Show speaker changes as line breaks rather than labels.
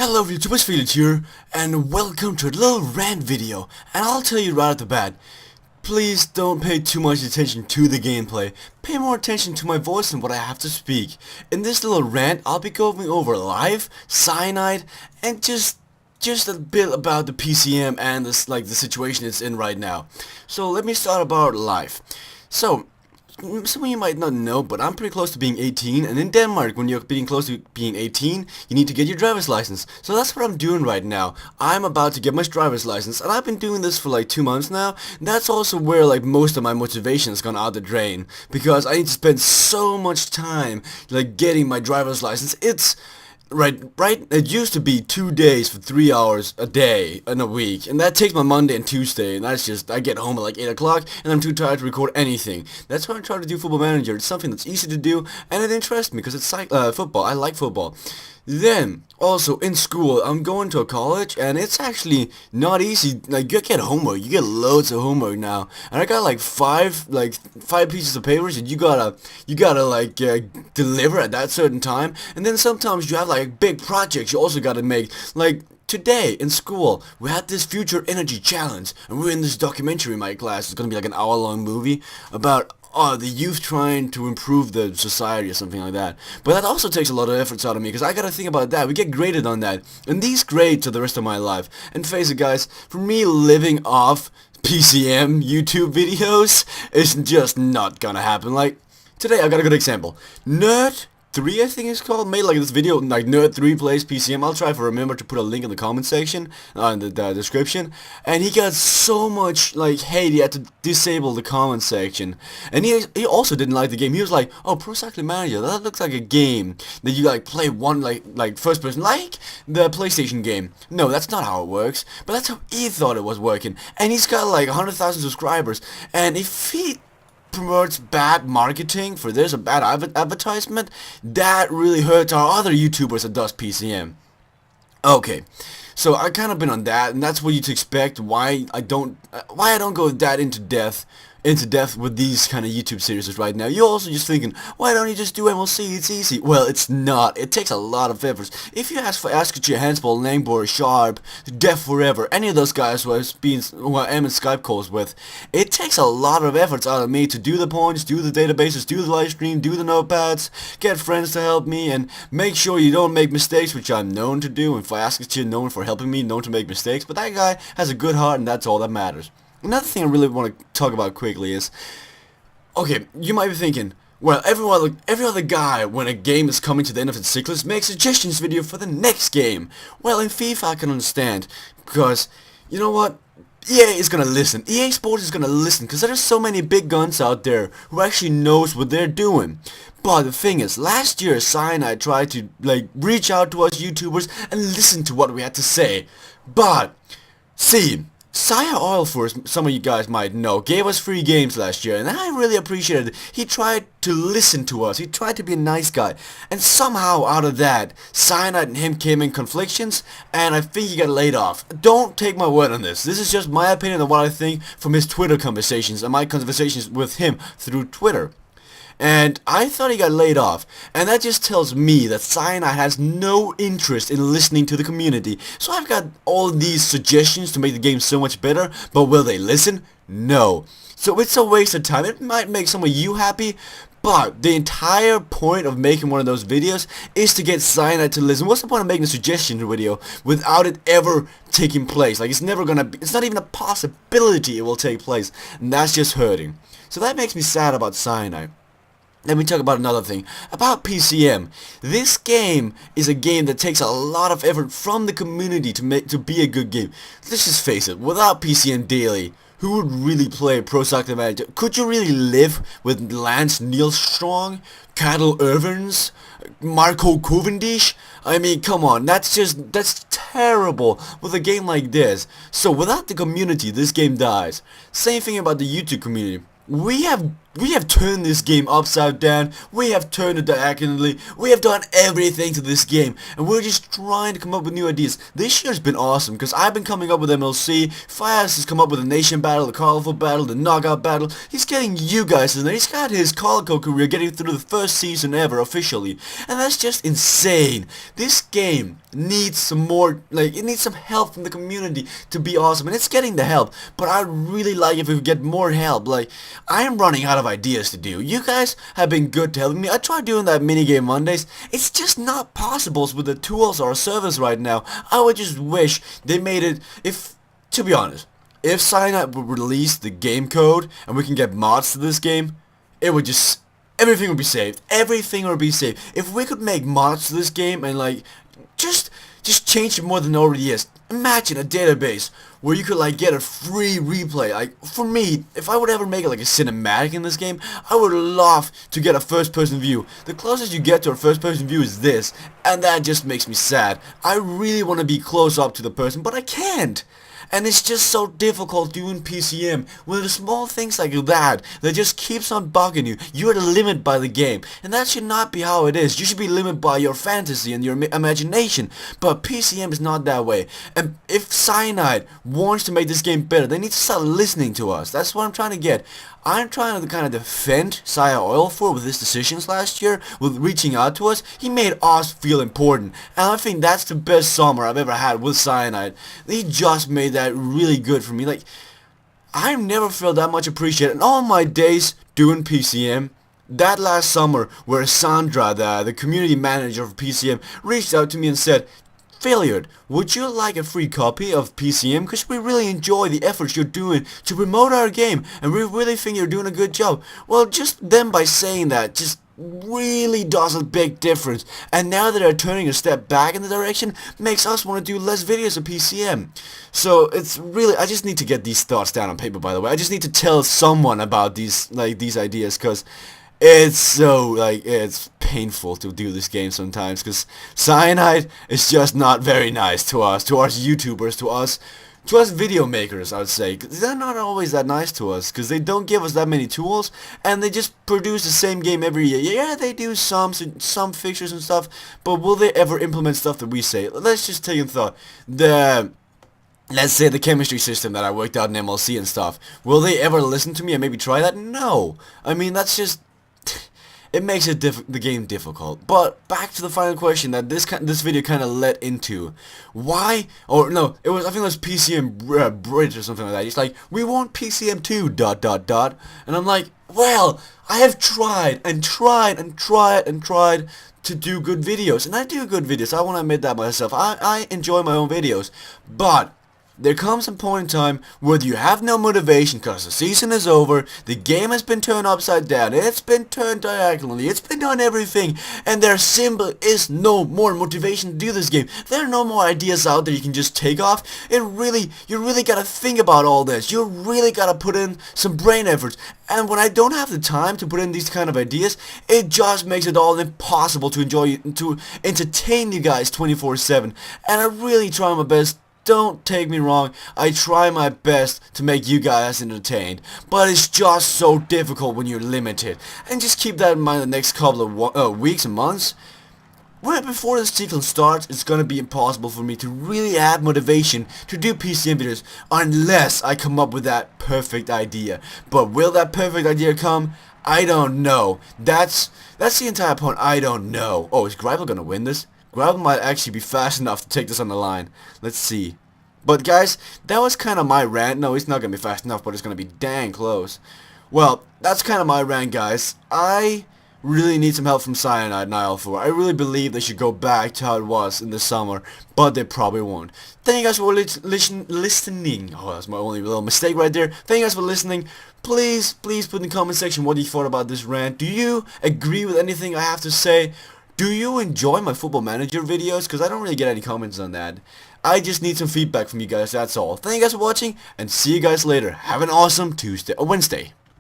Hello YouTubers, Felix here, and welcome to a little rant video. And I'll tell you right off the bat, please don't pay too much attention to the gameplay. Pay more attention to my voice and what I have to speak. In this little rant, I'll be going over life, Cyanide, and just a bit about the PCM and the situation it's in right now. So let me start about life. So, some of you might not know, but I'm pretty close to being 18, and in Denmark, when you're being close to being 18, you need to get your driver's license. So that's what I'm doing right now. I'm about to get my driver's license, and I've been doing this for like 2 months now. That's also where like most of my motivation has gone out the drain, because I need to spend so much time like getting my driver's license. It's Right, it used to be 2 days for 3 hours a day in a week, and that takes my Monday and Tuesday, and that's just, I get home at like 8 o'clock, and I'm too tired to record anything. That's why I try to do Football Manager. It's something that's easy to do, and it interests me, because it's football. I like football. Then, also, in school, I'm going to a college, and it's actually not easy. Like, you get homework, you get loads of homework now, and I got like five pieces of papers, and you gotta like, deliver at that certain time, and then sometimes you have like big projects you also gotta make, like, today, in school, we had this future energy challenge, and we're in this documentary in my class. It's gonna be like an hour-long movie about the youth trying to improve the society or something like that. But that also takes a lot of efforts out of me, because I gotta think about that. We get graded on that, and these grades are the rest of my life. And face it, guys, for me, living off PCM YouTube videos is just not gonna happen. Like, today I got a good example. Nerd 3, I think it's called, made like this video, like Nerd 3 plays PCM. I'll try to remember to put a link in the comment section, in the description. And he got so much like hate, he had to disable the comment section. And he also didn't like the game. He was like, oh, Pro Cycling Manager, that looks like a game that you like play one like first person, like the PlayStation game. No, that's not how it works. But that's how he thought it was working. And he's got like 100,000 subscribers. And if he promotes bad marketing for this, a bad advertisement, that really hurts our other YouTubers that does PCM. Okay, so I kind of been on that, and that's what you'd expect. Why I don't go that into depth with these kind of YouTube series right now. You're also just thinking, why don't you just do MLC? It's easy. Well, it's not. It takes a lot of efforts. If you ask for Asketcher, Handsball, Langbor, Sharp, Def Forever, any of those guys who I am in Skype calls with, it takes a lot of efforts out of me to do the points, do the databases, do the live stream, do the notepads, get friends to help me, and make sure you don't make mistakes, which I'm known to do, and for Asketcher, known for helping me, known to make mistakes, but that guy has a good heart, and that's all that matters. Another thing I really want to talk about quickly is, okay, you might be thinking, well, every other guy, when a game is coming to the end of its cyclus, makes suggestions video for the next game. Well, in FIFA I can understand, because, you know what, EA is gonna listen. EA Sports is gonna listen, because there's so many big guns out there who actually knows what they're doing. But the thing is, last year Cyanide tried to, like, reach out to us YouTubers and listen to what we had to say. But, see, Eyolfur, some of you guys might know, gave us free games last year, and I really appreciated it. He tried to listen to us, he tried to be a nice guy, and somehow out of that, Cyanide and him came in conflictions, and I think he got laid off. Don't take my word on this. This is just my opinion on what I think from his Twitter conversations and my conversations with him through Twitter. And I thought he got laid off, and that just tells me that Cyanide has no interest in listening to the community. So I've got all these suggestions to make the game so much better, but will they listen? No. So it's a waste of time. It might make some of you happy, but the entire point of making one of those videos is to get Cyanide to listen. What's the point of making a suggestion video without it ever taking place? Like, it's never gonna be, it's not even a possibility it will take place, and that's just hurting. So that makes me sad about Cyanide. Let me talk about another thing, about PCM. This game is a game that takes a lot of effort from the community to be a good game. Let's just face it, without PCM daily, who would really play Pro Cycling Manager? Could you really live with Lance Nielstrong, Cadel Irvins, Marco Cavendish? I mean, come on, that's terrible with a game like this. So without the community, this game dies. Same thing about the YouTube community. We have We have turned this game upside down, we have turned it diagonally, we have done everything to this game, and we're just trying to come up with new ideas. This year's been awesome, because I've been coming up with MLC, Fias has come up with the Nation Battle, the Eyolfur Battle, the Knockout Battle. He's getting you guys in there. He's got his Calico career getting through the first season ever officially, and that's just insane. This game needs some more, it needs some help from the community to be awesome, and it's getting the help, but I'd really like if we could get more help. I am running out of ideas to do. You guys have been good to helping me. I tried doing that minigame Mondays. It's just not possible with the tools or service right now. I would just wish they made it, to be honest, if Cyanide would release the game code and we can get mods to this game, it would just, everything would be saved. Everything would be saved. If we could make mods to this game and just change it more than it already is. Imagine a database where you could get a free replay. For me, if I would ever make it a cinematic in this game, I would love to get a first person view. The closest you get to a first person view is this, and that just makes me sad. I really want to be close up to the person, but I can't. And it's just so difficult doing PCM with the small things like that just keeps on bugging you. You're limited by the game, and that should not be how it is. You should be limited by your fantasy and your imagination, but PCM is not that way. And if Cyanide wants to make this game better, they need to start listening to us. That's what I'm trying to get. I'm trying to kind of defend Eyolfur with his decisions last year, with reaching out to us. He made us feel important, and I think that's the best summer I've ever had with Cyanide. He just made that really good for me. I've never felt that much appreciated in all my days doing PCM. That last summer, where Sandra, the community manager of PCM, reached out to me and said, "Failure, would you like a free copy of PCM? Because we really enjoy the efforts you're doing to promote our game, and we really think you're doing a good job." Well, just them by saying that just really does a big difference, and now that they're turning a step back in the direction, makes us want to do less videos of PCM. So it's really, I just need to get these thoughts down on paper, by the way. I just need to tell someone about these ideas, because it's so, it's painful to do this game sometimes, because Cyanide is just not very nice to us YouTubers, to us video makers, I would say. 'Cause they're not always that nice to us, because they don't give us that many tools, and they just produce the same game every year. Yeah, they do some fixtures and stuff, but will they ever implement stuff that we say? Let's just take in thought. Let's say the chemistry system that I worked out in MLC and stuff. Will they ever listen to me and maybe try that? No. I mean, that's just... it makes the game difficult. But back to the final question that this video kind of led into. Why? Or no, I think it was PCM Bridge or something like that. It's like, we want PCM 2 ... And I'm like, well, I have tried and tried and tried and tried to do good videos, and I do good videos. I want to admit that myself. I enjoy my own videos, but there comes a point in time where you have no motivation because the season is over, the game has been turned upside down, it's been turned diagonally, it's been done everything, and there simply is no more motivation to do this game. There are no more ideas out there you can just take off. You really gotta think about all this. You really gotta put in some brain efforts. And when I don't have the time to put in these kind of ideas, it just makes it all impossible to entertain you guys 24/7. And I really try my best. Don't take me wrong, I try my best to make you guys entertained, but it's just so difficult when you're limited. And just keep that in mind the next couple of weeks and months. Right before this sequence starts, it's gonna be impossible for me to really have motivation to do PCM videos unless I come up with that perfect idea. But will that perfect idea come? I don't know. That's the entire point. I don't know. Oh, is Greipel gonna win this? Greipel might actually be fast enough to take this on the line. Let's see. But guys, that was kind of my rant. No, he's not gonna be fast enough, but it's gonna be dang close. Well, that's kind of my rant, guys. I really need some help from Cyanide and Eyolfur. I really believe they should go back to how it was in the summer, but they probably won't. Thank you guys for listening. Oh, that's my only little mistake right there. Thank you guys for listening. Please put in the comment section what you thought about this rant. Do you agree with anything I have to say? Do you enjoy my Football Manager videos? Because I don't really get any comments on that. I just need some feedback from you guys, that's all. Thank you guys for watching, and see you guys later. Have an awesome Wednesday.